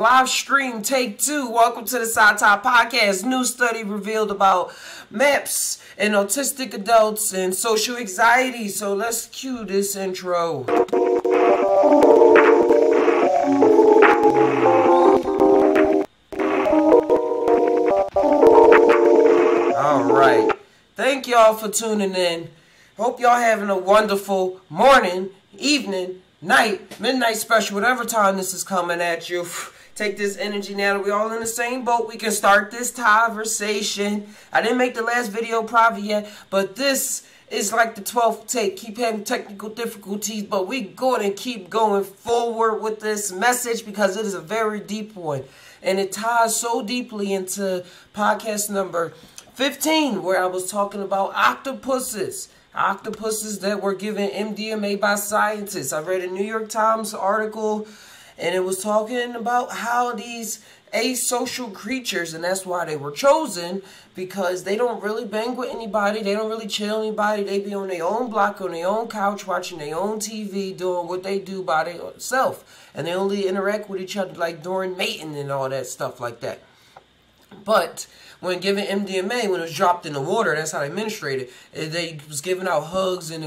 Live stream, take 2. Welcome to the Psy TAi podcast. New study revealed about MAPS and autistic adults and social anxiety. So let's cue this intro. Alright. Thank y'all for tuning in. Hope y'all having a wonderful morning, evening, night, midnight special, whatever time this is coming at you. Take this energy now that we're all in the same boat. We can start this conversation. I didn't make the last video private yet, but this is like the 12th take. Keep having technical difficulties, but we going to keep going forward with this message because it is a very deep one. And it ties so deeply into podcast number 15, where I was talking about octopuses. Octopuses that were given MDMA by scientists. I read a New York Times article, and it was talking about how these asocial creatures, and that's why they were chosen, because they don't really bang with anybody, they don't really chill anybody, they be on their own block, on their own couch, watching their own TV, doing what they do by themselves, and they only interact with each other like during mating and all that stuff like that. But when given MDMA, when it was dropped in the water, that's how they administrated it. They was giving out hugs and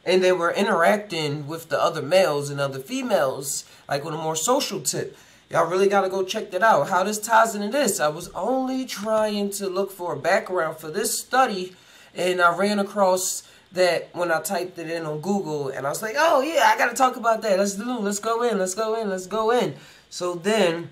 and they were interacting with the other males and other females, like on a more social tip. Y'all really got to go check that out. How this ties into this. I was only trying to look for a background for this study, and I ran across that when I typed it in on Google, and I was like, oh yeah, I got to talk about that. Let's go in. So then,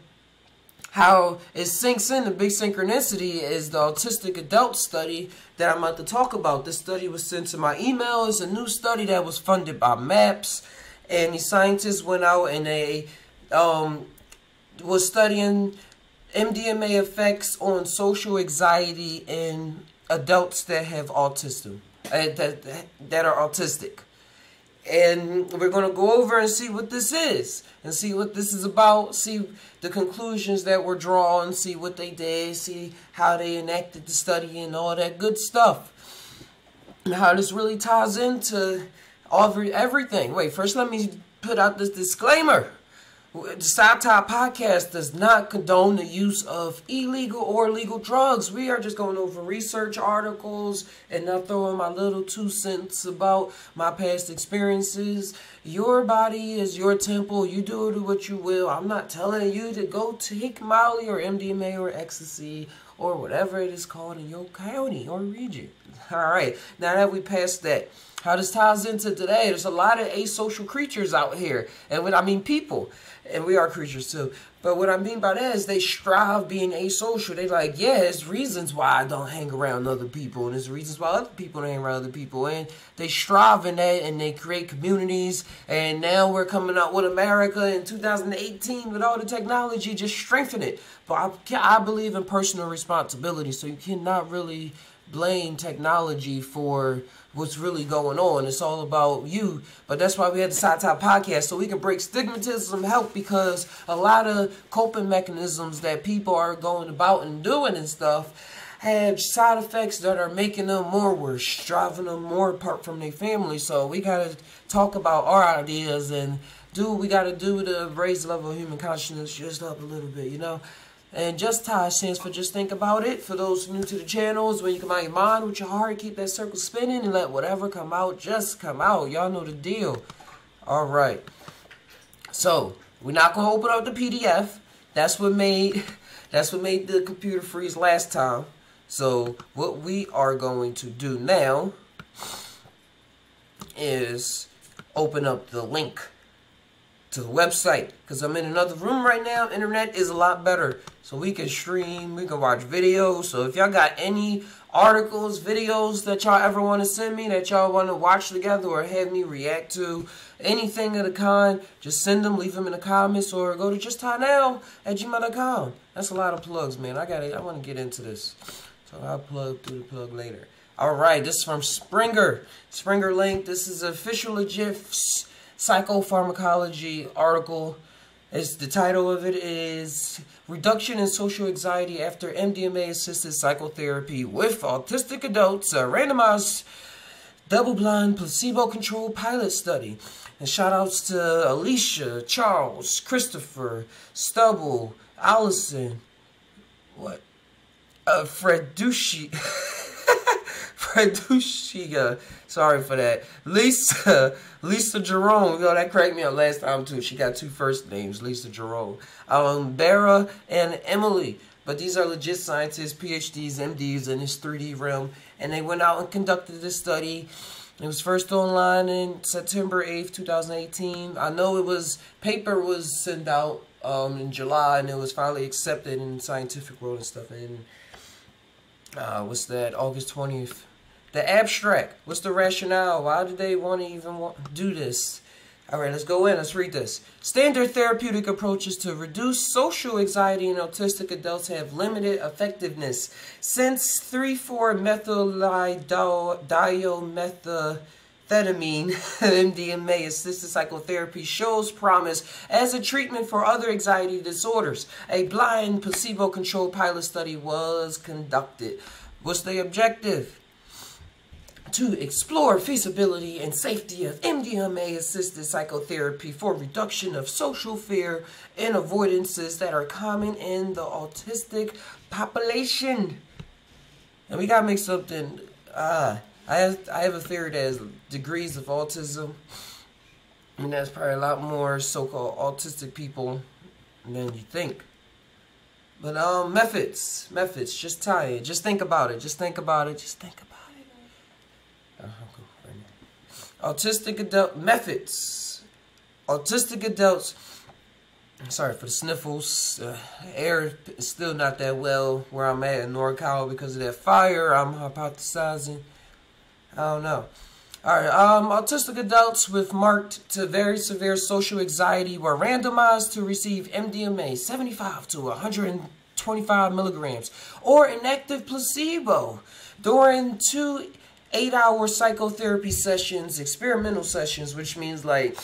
how it sinks in, the big synchronicity is the autistic adult study that I'm about to talk about. This study was sent to my email. It's a new study that was funded by MAPS, and the scientists went out and they was studying MDMA effects on social anxiety in adults that have autism, that are autistic. And we're going to go over and see what this is, and see what this is about, see the conclusions that were drawn, see what they did, see how they enacted the study and all that good stuff. And how this really ties into everything. Wait, first let me put out this disclaimer. The Psy TAi podcast does not condone the use of illegal or legal drugs. We are just going over research articles and not throwing my little 2 cents about my past experiences. Your body is your temple. You do it what you will. I'm not telling you to go take Molly or MDMA or ecstasy or whatever it is called in your county or region. All right, now that we passed that, how this ties into today, there's a lot of asocial creatures out here. And when I mean people, and we are creatures too. But what I mean by that is they strive being asocial. They like, yeah, there's reasons why I don't hang around other people. And there's reasons why other people don't hang around other people. And they strive in that, and they create communities. And now we're coming out with America in 2018 with all the technology, just strengthen it. But I believe in personal responsibility. So you cannot really blame technology for what's really going on. It's all about you. But that's why we had the Psy TAi podcast, so we can break stigmatism, help, because a lot of coping mechanisms that people are going about and doing and stuff have side effects that are making them more worse, driving them more apart from their family. So we got to talk about our ideas and do what we got to do to raise the level of human consciousness just up a little bit, you know. And JUSt TAi stands for Just Think About It. For those new to the channels, when you come out your mind with your heart, keep that circle spinning and let whatever come out just come out. Y'all know the deal. All right. So we're not gonna open up the PDF. That's what made the computer freeze last time. So what we are going to do now is open up the link to the website, because I'm in another room right now. Internet is a lot better, so we can stream, we can watch videos. So if y'all got any articles, videos that y'all ever want to send me, that y'all want to watch together or have me react to, anything of the kind, just send them, leave them in the comments, or go to JUSTTAI@gmail.com. That's a lot of plugs, man. I want to get into this, so I'll plug through the plug later. All right, this is from Springer link. This is official legit psychopharmacology article. The title of it is Reduction in Social Anxiety After MDMA-Assisted Psychotherapy with Autistic Adults, a randomized double-blind placebo-controlled pilot study. And shout outs to Alicia, Charles, Christopher, Stubble, Allison, what? Fredushi. Fredushia. Sorry for that. Lisa Jerome. Yo, that cracked me up last time too. She got 2 first names, Lisa Jerome. Bara and Emily. But these are legit scientists, PhDs, MDs in this 3D realm. And they went out and conducted this study. It was first online in September 8th, 2018. I know it was, paper was sent out in July, and it was finally accepted in the scientific world and stuff. And what's that, August 20th. The abstract, what's the rationale? Why did they want to even do this? All right, let's go in. Let's read this. Standard therapeutic approaches to reduce social anxiety in autistic adults have limited effectiveness. Since 3,4-methyl-dimethylamphetamine MDMA assisted psychotherapy shows promise as a treatment for other anxiety disorders, a blind placebo-controlled pilot study was conducted. What's the objective? To explore feasibility and safety of MDMA-assisted psychotherapy for reduction of social fear and avoidances that are common in the autistic population. And we gotta make something. I have a theory that has degrees of autism, and there's probably a lot more so-called autistic people than you think. But methods. JUSt TAi. Just think about it. Just think about it. Autistic adult methods. Autistic adults. Sorry for the sniffles. Air is still not that well where I'm at in NorCal because of that fire. I'm hypothesizing. I don't know. Alright, autistic adults with marked to very severe social anxiety were randomized to receive MDMA 75 to 125 milligrams or an active placebo during 2 8-hour psychotherapy sessions, experimental sessions, which means like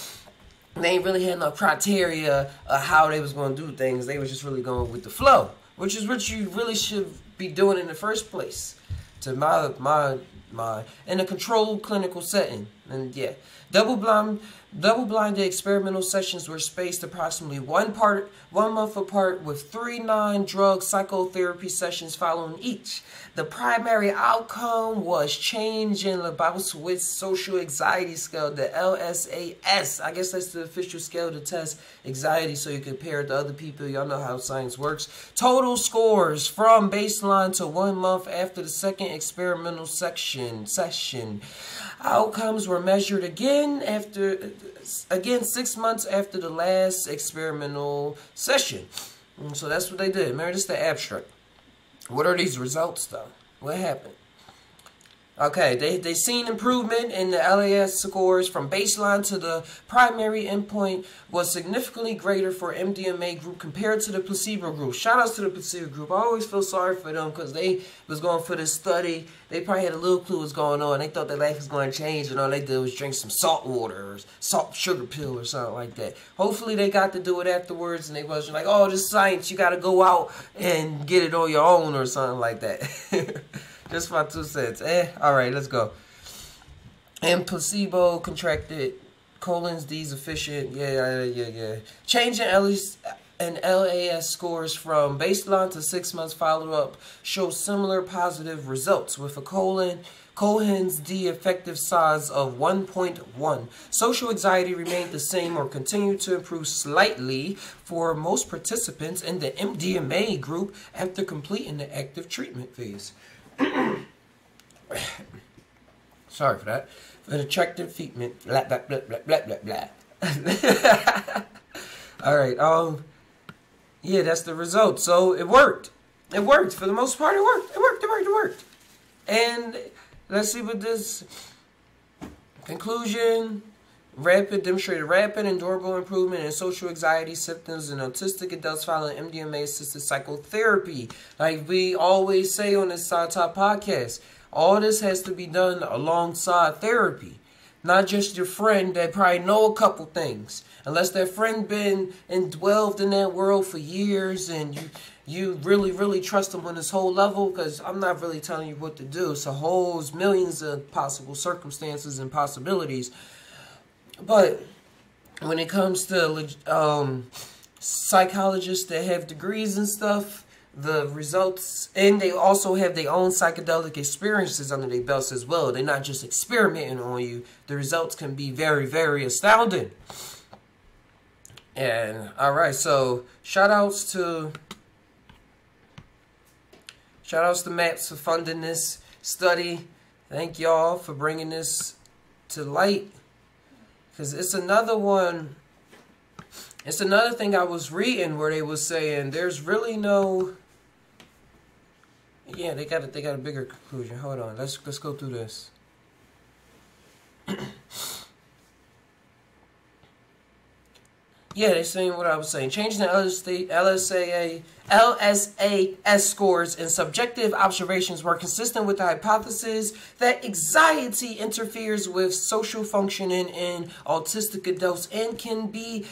they ain't really had no criteria of how they was going to do things. They was just really going with the flow, which is what you really should be doing in the first place. To my in a controlled clinical setting. And yeah, double-blinded experimental sessions were spaced approximately 1 month apart, with 3 non-drug psychotherapy sessions following each. The primary outcome was change in Lebowitz social anxiety scale, the LSAS. I guess that's the official scale to test anxiety so you compare it to other people. Y'all know how science works. Total scores from baseline to 1 month after the second experimental session. Outcomes were measured again 6 months after the last experimental session. So that's what they did. Remember, this is the abstract. What are these results, though? What happened? Okay, they seen improvement in the LAS scores from baseline to the primary endpoint was significantly greater for MDMA group compared to the placebo group. Shout outs to the placebo group. I always feel sorry for them because they was going for this study. They probably had a little clue what's going on. They thought their life was going to change, and all they did was drink some salt water or salt sugar pill or something like that. Hopefully they got to do it afterwards, and they wasn't like, oh, this science, you got to go out and get it on your own or something like that. Just my 2 cents. Alright, let's go. And placebo contracted, colons D's efficient. Yeah. Change in LAS scores from baseline to 6 months follow-up show similar positive results with a Cohen's D effective size of 1.1. Social anxiety remained the same or continued to improve slightly for most participants in the MDMA group after completing the active treatment phase. Sorry for that. For the attractive treatment. Blah, blah, blah, blah, blah, blah, blah. Alright, yeah, that's the result. So it worked. It worked. For the most part, it worked. It worked. And let's see what this conclusion. Demonstrated rapid and durable improvement in social anxiety symptoms in autistic adults following MDMA-assisted psychotherapy. Like we always say on this Psy TAi podcast, all this has to be done alongside therapy. Not just your friend that probably know a couple things. Unless that friend been indwelled in that world for years and you really trust them on this whole level, because I'm not really telling you what to do. It's a whole millions of possible circumstances and possibilities. But when it comes to psychologists that have degrees and stuff, the results, and they also have their own psychedelic experiences under their belts as well. They're not just experimenting on you. The results can be very, very astounding. And alright, so shout outs to MAPS for funding this study. Thank y'all for bringing this to light, because it's another one. It's another thing I was reading where they was saying there's really no. Yeah, they got a bigger conclusion. Hold on, let's go through this. Yeah, they're saying what I was saying. Changing the LSAS scores in subjective observations were consistent with the hypothesis that anxiety interferes with social functioning in autistic adults and can be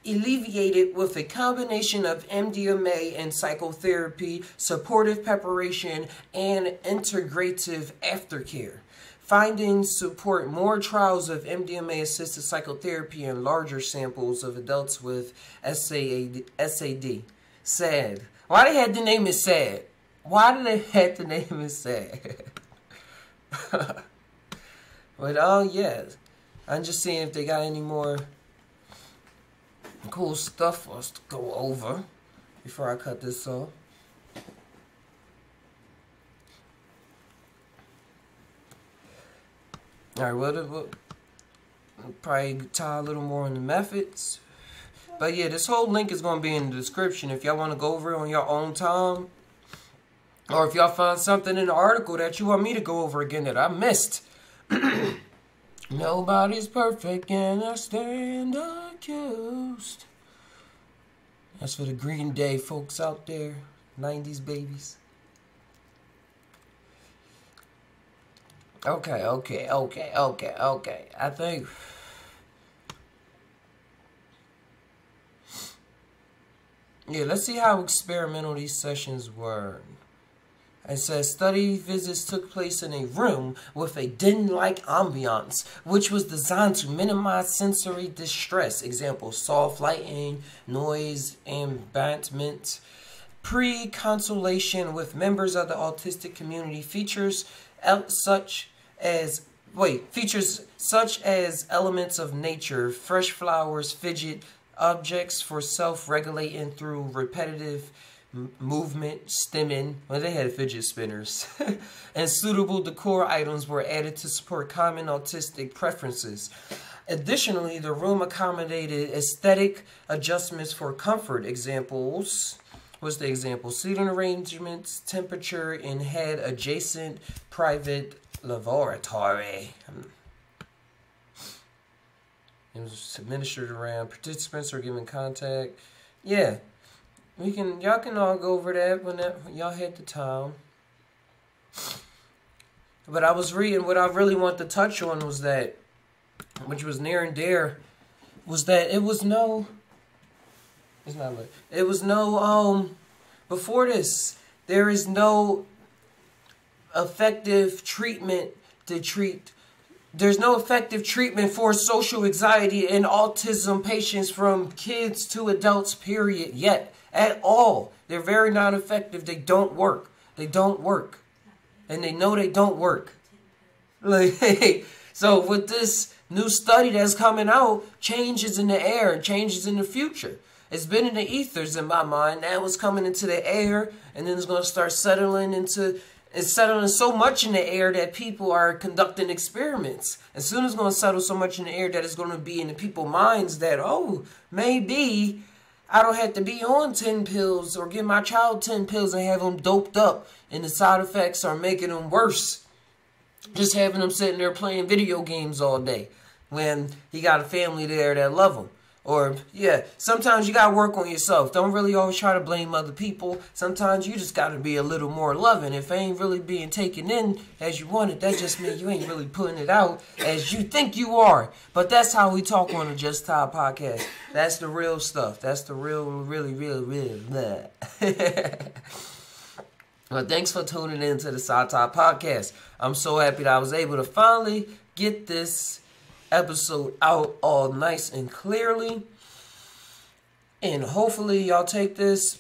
alleviated with a combination of MDMA and psychotherapy, supportive preparation, and integrative aftercare. Findings support more trials of MDMA-assisted psychotherapy in larger samples of adults with SAD. SAD. Why they had to name it SAD? Why did they have to name it SAD? But oh yeah, I'm just seeing if they got any more cool stuff for us to go over before I cut this off. Alright, we'll probably tie a little more on the methods. But yeah, this whole link is going to be in the description if y'all want to go over it on your own time. Or if y'all find something in the article that you want me to go over again that I missed. Nobody's perfect and I stand accused. That's for the Green Day folks out there. 90s babies. Okay. I think... Yeah, let's see how experimental these sessions were. It says study visits took place in a room with a den-like ambiance, which was designed to minimize sensory distress. Example, soft lighting, noise, embankment. Pre-consultation with members of the autistic community features such as elements of nature, fresh flowers, fidget objects for self-regulating through repetitive movement, stimming. Well, they had fidget spinners. And suitable decor items were added to support common autistic preferences. Additionally, the room accommodated aesthetic adjustments for comfort. Examples. What's the example? Seating arrangements, temperature, and had adjacent private laboratory. It was administered around. Participants are given contact. Yeah. Y'all can all go over that when y'all head to town. But I was reading, what I really want to touch on was that, which was near and dear, was that it was no, before this, there is no effective treatment to treat. There's no effective treatment for social anxiety in autism patients from kids to adults, period, yet. At all. They're very non-effective. They don't work. They don't work. And they know they don't work. Like, so with this new study that's coming out, change is in the air and change is in the future. It's been in the ethers in my mind. Now it's coming into the air, and then it's going to start settling into... It's settling so much in the air that people are conducting experiments. As soon as it's going to settle so much in the air that it's going to be in the people's minds that, oh, maybe I don't have to be on 10 pills or give my child 10 pills and have them doped up, and the side effects are making them worse. Just having them sitting there playing video games all day when he got a family there that love him. Or, yeah, sometimes you got to work on yourself. Don't really always try to blame other people. Sometimes you just got to be a little more loving. If it ain't really being taken in as you want it, that just means you ain't really putting it out as you think you are. But that's how we talk on the JUSt TAi podcast. That's the real stuff. That's the real blah. Well, thanks for tuning in to the Psy TAi podcast. I'm so happy that I was able to finally get this episode out all nice and clearly. And hopefully y'all take this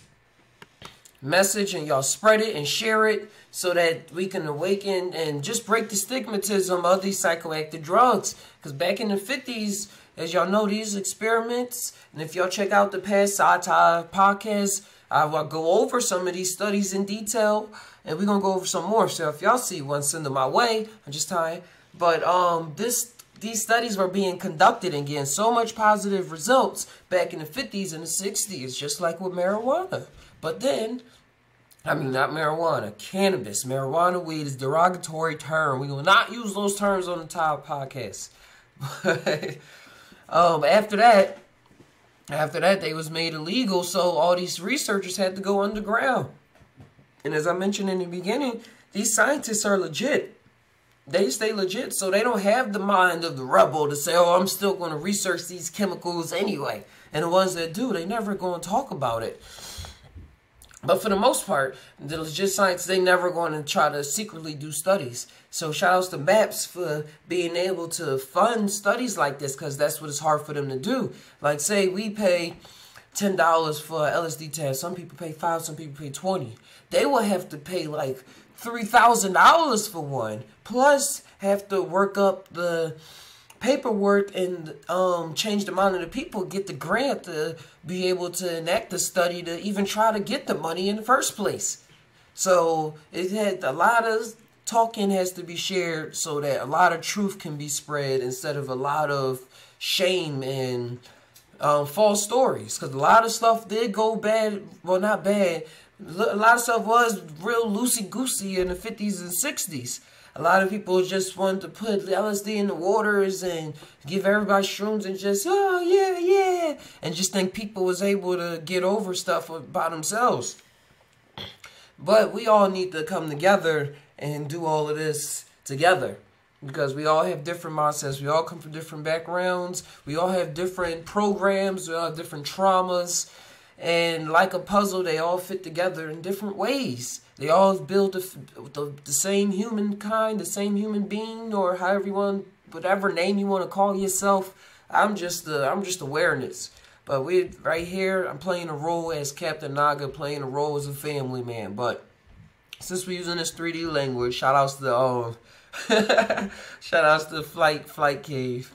message and y'all spread it and share it so that we can awaken and just break the stigmatism of these psychoactive drugs. Because back in the 50s, as y'all know, these experiments, and if y'all check out the past Psy TAi podcast, I will go over some of these studies in detail, and we're going to go over some more. So if y'all see one, send them my way. I'm just tying. But these studies were being conducted and getting so much positive results back in the 50s and the 60s, just like with marijuana. But then, I mean, not marijuana, cannabis. Marijuana, weed is a derogatory term. We will not use those terms on the TAi podcast. After that, they was made illegal, so all these researchers had to go underground. And as I mentioned in the beginning, these scientists are legit. They stay legit, so they don't have the mind of the rebel to say, oh, I'm still going to research these chemicals anyway. And the ones that do, they never going to talk about it. But for the most part, the legit science, they never going to try to secretly do studies. So shout outs to MAPS for being able to fund studies like this, because that's what it's hard for them to do. Like, say we pay $10 for an LSD test. Some people pay $5, some people pay $20. They will have to pay like $3,000 for one, plus have to work up the paperwork and change the mind of the people, get the grant to be able to enact the study to even try to get the money in the first place. So it had a lot of talking has to be shared so that a lot of truth can be spread instead of a lot of shame and false stories. Because a lot of stuff did go bad, well, not bad. A lot of stuff was real loosey-goosey in the 50s and 60s. A lot of people just wanted to put LSD in the waters and give everybody shrooms and just, oh, yeah, yeah. And just think people was able to get over stuff by themselves. But we all need to come together and do all of this together. Because we all have different mindsets. We all come from different backgrounds. We all have different programs. We all have different traumas. And like a puzzle, they all fit together in different ways. They all build the same humankind, the same human being, or however you want, whatever name you want to call yourself. I'm just awareness. But we right here, I'm playing a role as Captain Naga, playing a role as a family man. But since we're using this 3D language, shout outs to shout outs to Flight Cave.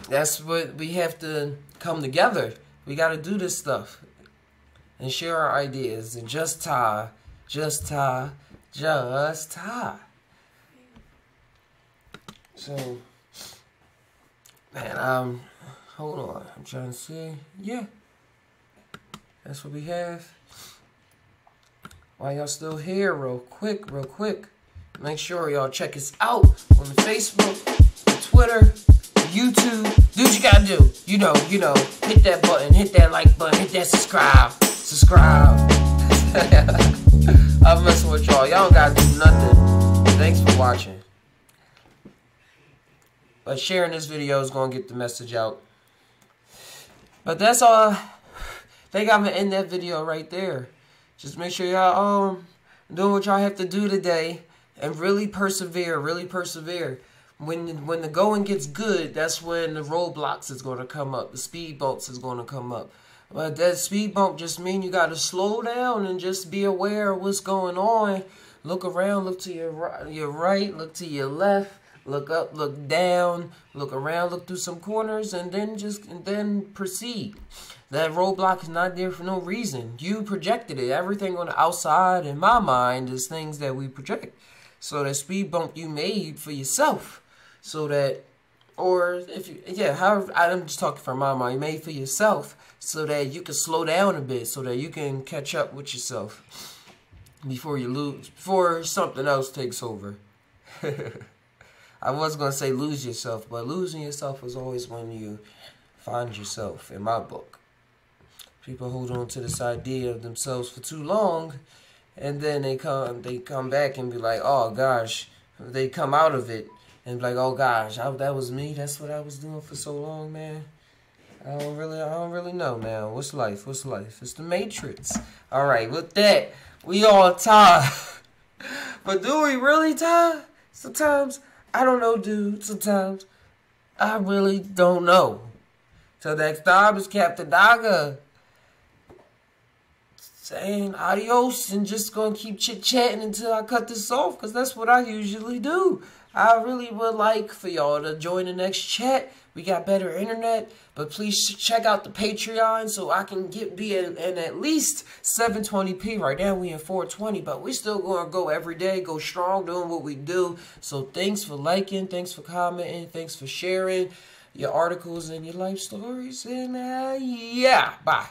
That's what we have to come together. We got to do this stuff and share our ideas. And JUSt TAi, JUSt TAi, JUSt TAi. So, man, hold on. I'm trying to see. Yeah, that's what we have. While y'all still here, real quick. Make sure y'all check us out on the Facebook, the Twitter, YouTube. Do what you gotta do. You know. Hit that button, hit that like button, hit that subscribe. I'm messing with y'all. Y'all don't gotta do nothing. Thanks for watching. But sharing this video is gonna get the message out. But that's all. I think I'm gonna end that video right there. Just make sure y'all doing what y'all have to do today and really persevere. When the going gets good, that's when the roadblocks is going to come up. The speed bumps is going to come up. But that speed bump just means you got to slow down and just be aware of what's going on. Look around, look to your right, look to your left, look up, look down, look around, look through some corners, and then proceed. That roadblock is not there for no reason. You projected it. Everything on the outside, in my mind, is things that we project. So that speed bump you made for yourself. So that, or if you, yeah, however, I'm just talking from my mind, you made for yourself so that you can slow down a bit, so that you can catch up with yourself before something else takes over. I was going to say lose yourself, but losing yourself is always when you find yourself, in my book. People hold on to this idea of themselves for too long, and then they come back and be like, oh gosh, they come out of it and be like, oh gosh, that was me. That's what I was doing for so long, man. I don't really know now. What's life? It's the Matrix. All right, with that, we all TAi. But do we really TAi? Sometimes I don't know, dude. Sometimes I really don't know. Till next time, it's Captain Daga saying adios and just gonna keep chit-chatting until I cut this off, because that's what I usually do. I really would like for y'all to join the next chat. We got better internet, but please check out the Patreon so I can be in at least 720p. Right now we in 420, but we still gonna go every day, go strong, doing what we do. So thanks for liking, thanks for commenting, thanks for sharing your articles and your life stories, and yeah, bye.